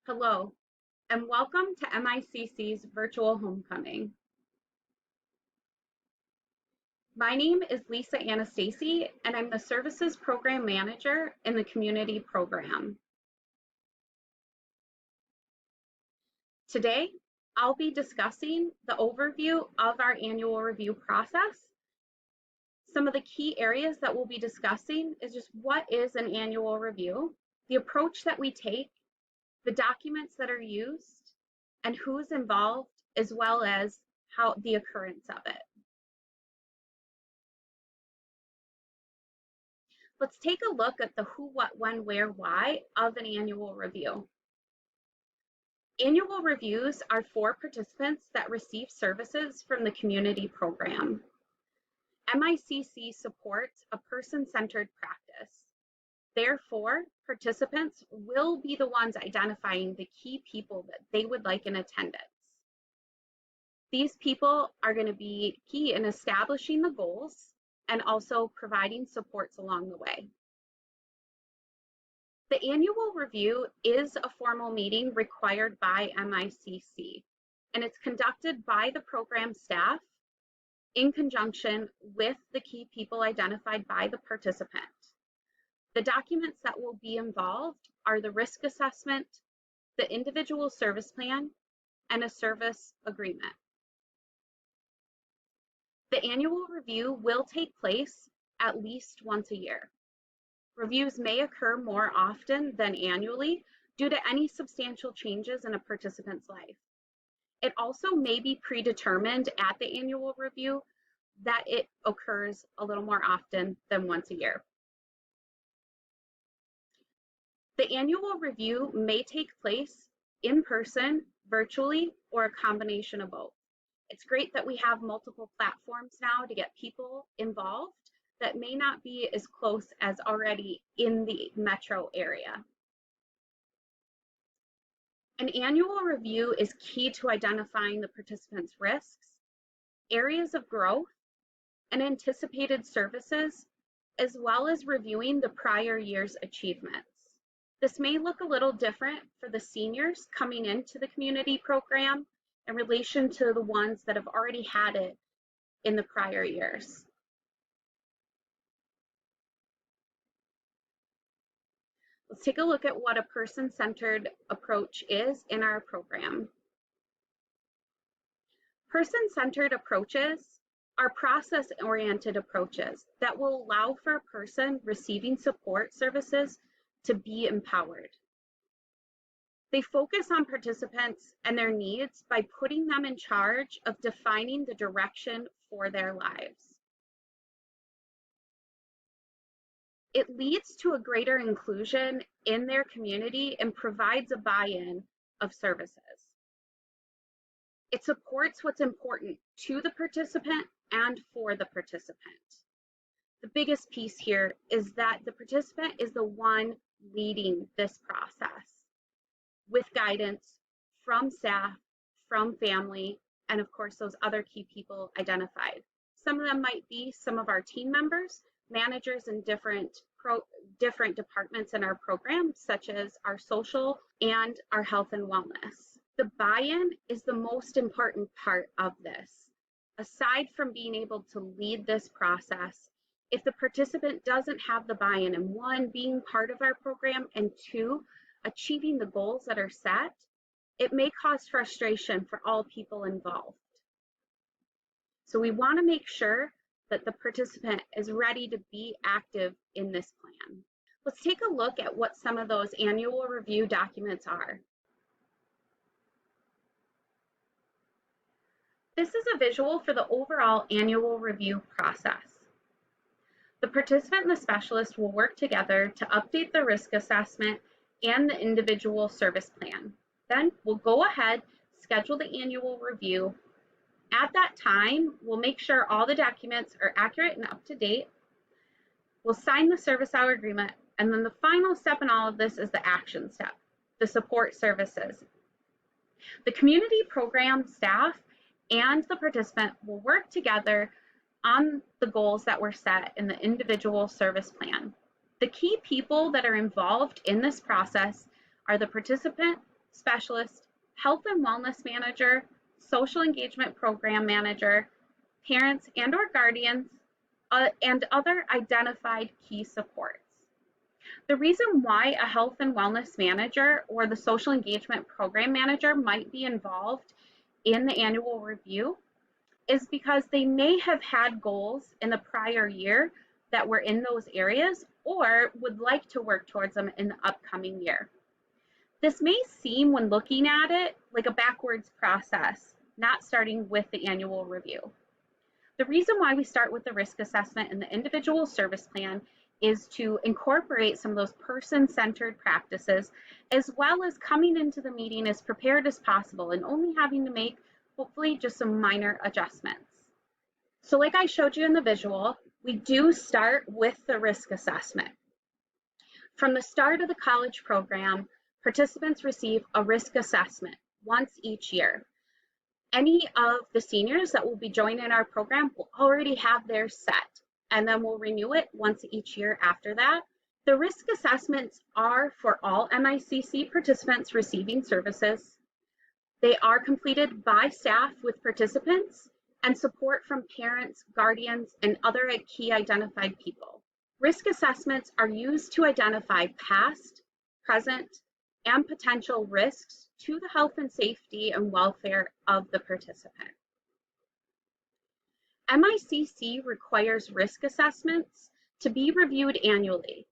Hello, and welcome to MICC's virtual homecoming. My name is Lisa Anastasi, and I'm the Services Program Manager in the Community Program. Today, I'll be discussing the overview of our annual review process. Some of the key areas that we'll be discussing is just what is an annual review, the approach that we take, the documents that are used, and who's involved, as well as how the occurrence of it. Let's take a look at the who, what, when, where, why of an annual review. Annual reviews are for participants that receive services from the community program. MICC supports a person-centered practice. Therefore, participants will be the ones identifying the key people that they would like in attendance. These people are going to be key in establishing the goals and also providing supports along the way. The annual review is a formal meeting required by MICC, and it's conducted by the program staff in conjunction with the key people identified by the participant. The documents that will be involved are the risk assessment, the individual service plan, and a service agreement. The annual review will take place at least once a year. Reviews may occur more often than annually due to any substantial changes in a participant's life. It also may be predetermined at the annual review that it occurs a little more often than once a year. The annual review may take place in person, virtually, or a combination of both. It's great that we have multiple platforms now to get people involved that may not be as close as already in the metro area. An annual review is key to identifying the participants' risks, areas of growth, and anticipated services, as well as reviewing the prior year's achievements. This may look a little different for the seniors coming into the community program in relation to the ones that have already had it in the prior years. Let's take a look at what a person-centered approach is in our program. Person-centered approaches are process-oriented approaches that will allow for a person receiving support services to be empowered. They focus on participants and their needs by putting them in charge of defining the direction for their lives. It leads to a greater inclusion in their community and provides a buy-in of services. It supports what's important to the participant and for the participant. The biggest piece here is that the participant is the one leading this process with guidance from staff, from family, and of course those other key people identified. Some of them might be some of our team members, managers in different departments in our program, such as our social and our health and wellness. The buy-in is the most important part of this. Aside from being able to lead this process, if the participant doesn't have the buy-in in one, being part of our program, and two, achieving the goals that are set, it may cause frustration for all people involved. So we want to make sure that the participant is ready to be active in this plan. Let's take a look at what some of those annual review documents are. This is a visual for the overall annual review process. The participant and the specialist will work together to update the risk assessment and the individual service plan. Then we'll go ahead, schedule the annual review. At that time, we'll make sure all the documents are accurate and up to date. We'll sign the service hour agreement, and then the final step in all of this is the action step, the support services. The community program staff and the participant will work together on the goals that were set in the individual service plan. The key people that are involved in this process are the participant, specialist, health and wellness manager, social engagement program manager, parents and or guardians, and other identified key supports. The reason why a health and wellness manager or the social engagement program manager might be involved in the annual review is because they may have had goals in the prior year that were in those areas or would like to work towards them in the upcoming year. This may seem, when looking at it, like a backwards process, not starting with the annual review. The reason why we start with the risk assessment and the individual service plan is to incorporate some of those person-centered practices, as well as coming into the meeting as prepared as possible and only having to make hopefully just some minor adjustments. So like I showed you in the visual, we do start with the risk assessment. From the start of the college program, participants receive a risk assessment once each year. Any of the seniors that will be joining our program will already have theirs set, and then we'll renew it once each year after that. The risk assessments are for all MICC participants receiving services. They are completed by staff with participants and support from parents, guardians, and other key identified people. Risk assessments are used to identify past, present, and potential risks to the health and safety and welfare of the participant. MICC requires risk assessments to be reviewed annually.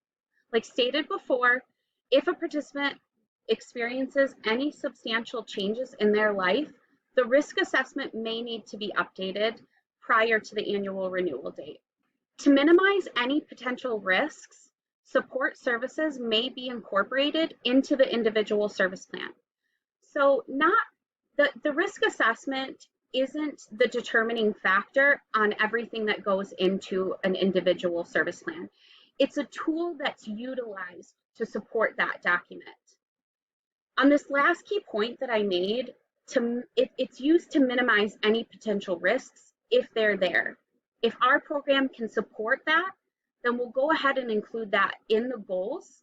Like stated before, if a participant experiences any substantial changes in their life, the risk assessment may need to be updated prior to the annual renewal date. To minimize any potential risks, support services may be incorporated into the individual service plan. So the risk assessment isn't the determining factor on everything that goes into an individual service plan. It's a tool that's utilized to support that document. On this last key point that I made, it's used to minimize any potential risks if they're there. If our program can support that, then we'll go ahead and include that in the goals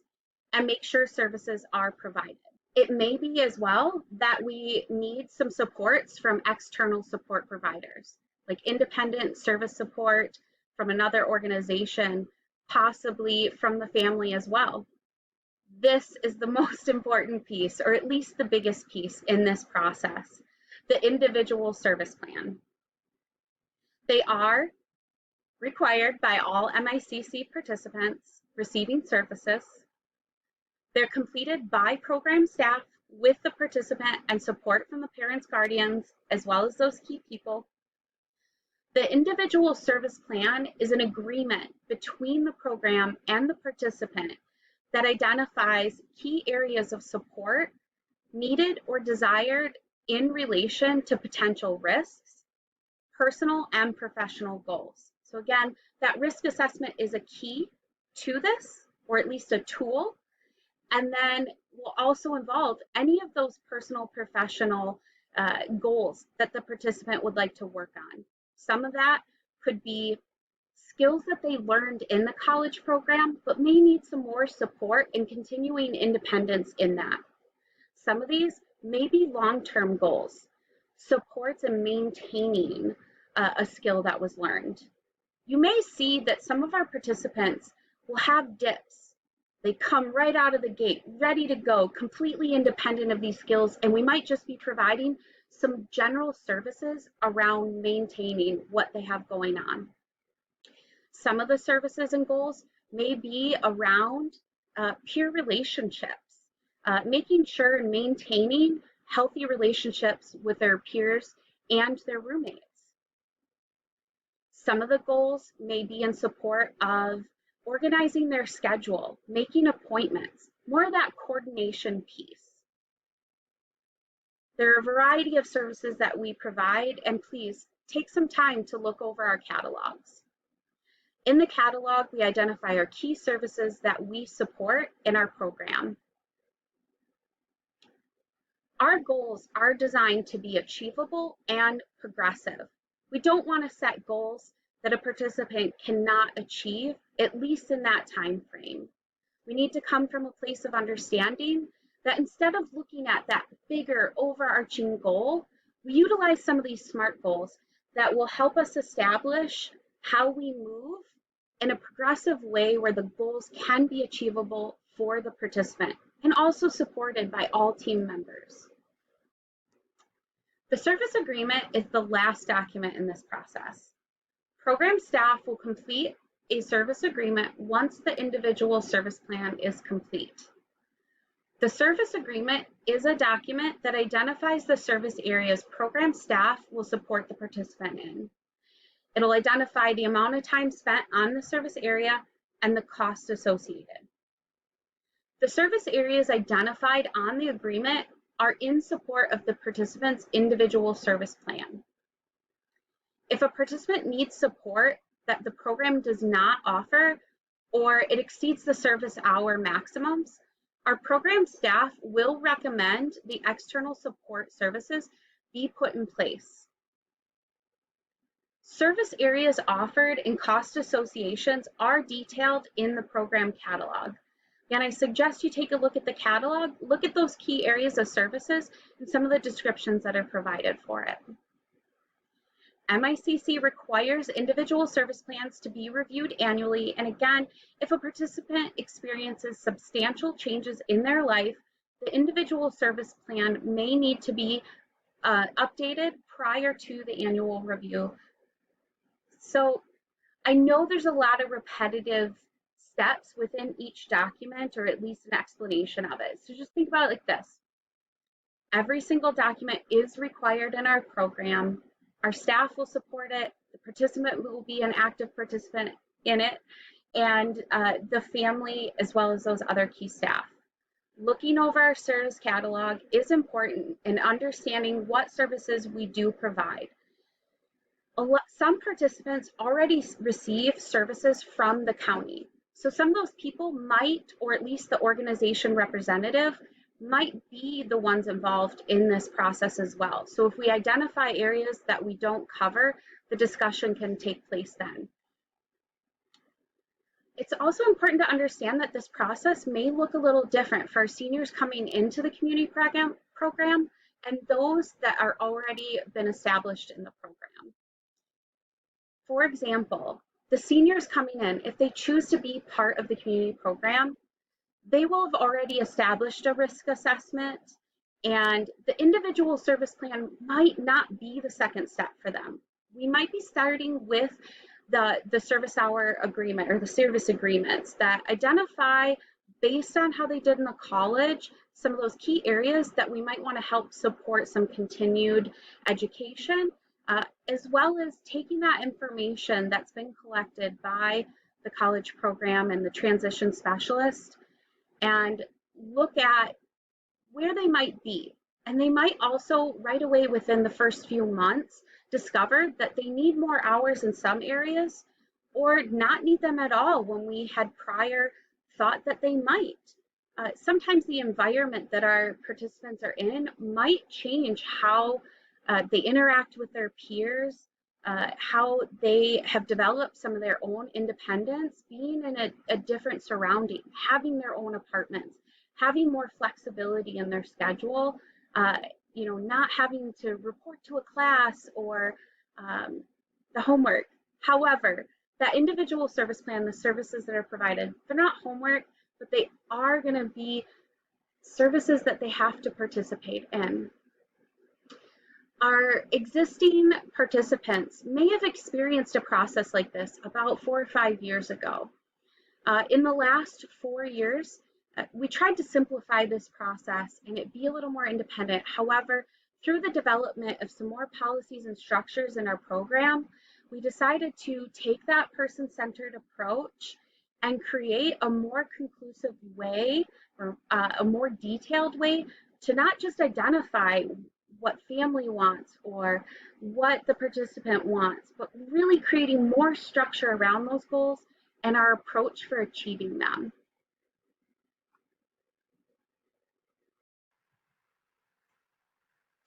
and make sure services are provided. It may be as well that we need some supports from external support providers, like independent service support from another organization, possibly from the family as well. This is the most important piece, or at least the biggest piece in this process, the individual service plan. They are required by all MICC participants receiving services. They're completed by program staff with the participant and support from the parents, guardians, as well as those key people. The individual service plan is an agreement between the program and the participant that identifies key areas of support needed or desired in relation to potential risks, personal and professional goals. So again, that risk assessment is a key to this, or at least a tool. And then will also involve any of those personal, professional goals that the participant would like to work on. Some of that could be skills that they learned in the college program, but may need some more support and continuing independence in that. Some of these may be long-term goals, supports in maintaining a skill that was learned. You may see that some of our participants will have dips. They come right out of the gate, ready to go, completely independent of these skills, and we might just be providing some general services around maintaining what they have going on. Some of the services and goals may be around peer relationships, making sure and maintaining healthy relationships with their peers and their roommates. Some of the goals may be in support of organizing their schedule, making appointments, more of that coordination piece. There are a variety of services that we provide, and please take some time to look over our catalogs. In the catalog, we identify our key services that we support in our program. Our goals are designed to be achievable and progressive. We don't want to set goals that a participant cannot achieve, at least in that time frame. We need to come from a place of understanding that instead of looking at that bigger overarching goal, we utilize some of these SMART goals that will help us establish how we move in a progressive way where the goals can be achievable for the participant and also supported by all team members. The service agreement is the last document in this process. Program staff will complete a service agreement once the individual service plan is complete. The service agreement is a document that identifies the service areas program staff will support the participant in. It'll identify the amount of time spent on the service area and the cost associated. The service areas identified on the agreement are in support of the participant's individual service plan. If a participant needs support that the program does not offer or it exceeds the service hour maximums, our program staff will recommend the external support services be put in place. Service areas offered and cost associations are detailed in the program catalog. And I suggest you take a look at the catalog, look at those key areas of services and some of the descriptions that are provided for it. MICC requires individual service plans to be reviewed annually, and again, if a participant experiences substantial changes in their life, the individual service plan may need to be updated prior to the annual review. So I know there's a lot of repetitive steps within each document, or at least an explanation of it. So just think about it like this. Every single document is required in our program. Our staff will support it, the participant will be an active participant in it, and the family as well as those other key staff. Looking over our service catalog is important in understanding what services we do provide. Some participants already receive services from the county. So some of those people might, or at least the organization representative, might be the ones involved in this process as well. So if we identify areas that we don't cover, the discussion can take place then. It's also important to understand that this process may look a little different for seniors coming into the community program and those that are already been established in the program. For example, the seniors coming in, if they choose to be part of the community program, they will have already established a risk assessment, and the individual service plan might not be the second step for them. We might be starting with the service hour agreement or the service agreements that identify, based on how they did in the college, some of those key areas that we might want to help support some continued education, as well as taking that information that's been collected by the college program and the transition specialist and look at where they might be. And they might also right away within the first few months discover that they need more hours in some areas or not need them at all when we had prior thought that they might. Sometimes the environment that our participants are in might change how they interact with their peers, how they have developed some of their own independence, being in a different surrounding, having their own apartments, having more flexibility in their schedule, not having to report to a class or the homework. However, that individual service plan, the services that are provided, they're not homework, but they are going to be services that they have to participate in. Our existing participants may have experienced a process like this about 4 or 5 years ago. In the last 4 years, we tried to simplify this process and it be a little more independent. However, through the development of some more policies and structures in our program, we decided to take that person-centered approach and create a more conclusive way or a more detailed way to not just identify what family wants or what the participant wants, but really creating more structure around those goals and our approach for achieving them.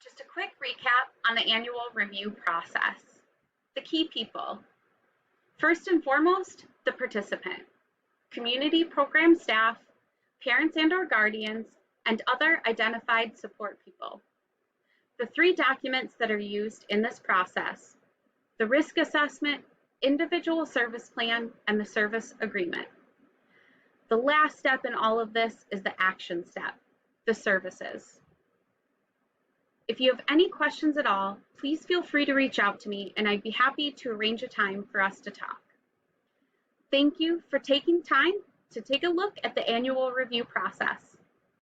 Just a quick recap on the annual review process. The key people. First and foremost, the participant, community program staff, parents and or guardians, and other identified support people. The 3 documents that are used in this process: the risk assessment, individual service plan, and the service agreement. The last step in all of this is the action step, the services. If you have any questions at all, please feel free to reach out to me and I'd be happy to arrange a time for us to talk. Thank you for taking time to take a look at the annual review process.